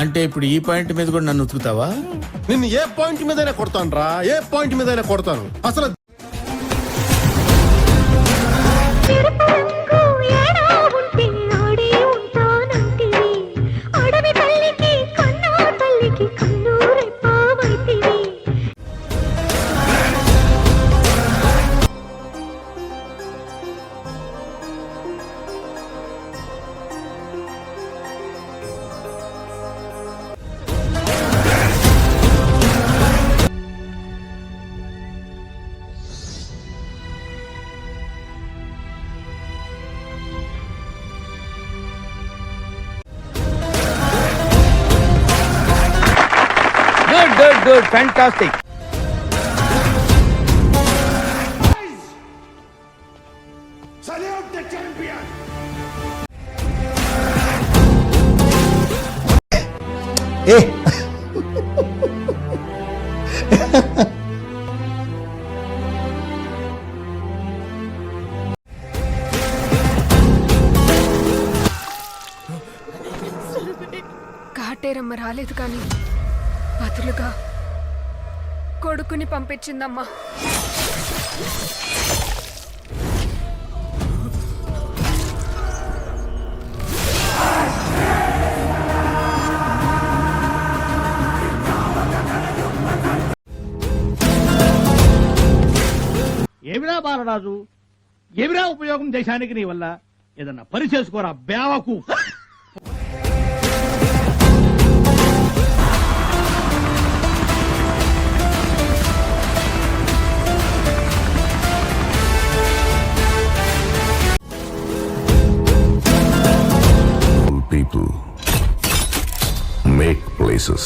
అంటే ఇప్పుడు ఈ పాయింట్ మీద కూడా నన్ను ఉతుకుతావా? నిన్ను ఏ పాయింట్ మీదైనా కొడతాను రా, ఏ పాయింట్ మీదైనా కొడతాను. అసలు Good, fantastic. Salute the champion. Kateramma రాలేదు కానీ బదులుగా కొడుకుని పంపించిందమ్మా. ఏమిరా బాలరాజు, ఏమిరా ఉపయోగం దేశానికి నీ వల్ల? ఏదన్నా పని చేసుకోరా బేవకు. People make places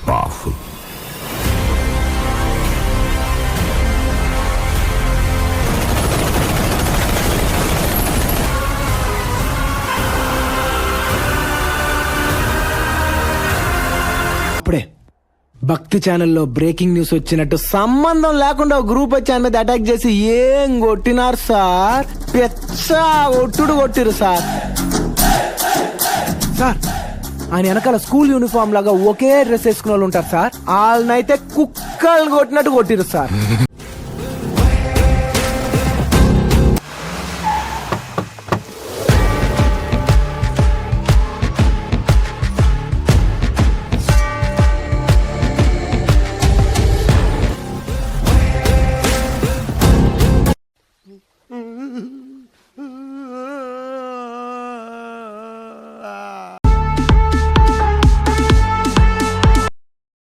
powerful. అప్పుడే భక్తి ఛానల్లో బ్రేకింగ్ న్యూస్ వచ్చినట్టు సంబంధం లేకుండా గ్రూప్ వచ్చి ఆయన మీద అటాక్ చేసి ఏం కొట్టినారు సార్, పెచ్చ ఒట్టుడు కొట్టిరు సార్. సార్ ఆయన వెనకాల స్కూల్ యూనిఫామ్ లాగా ఒకే డ్రెస్ వేసుకున్న వాళ్ళు ఉంటారు సార్, వాళ్ళనైతే కుక్కలు కొట్టినట్టు కొట్టిరు సార్.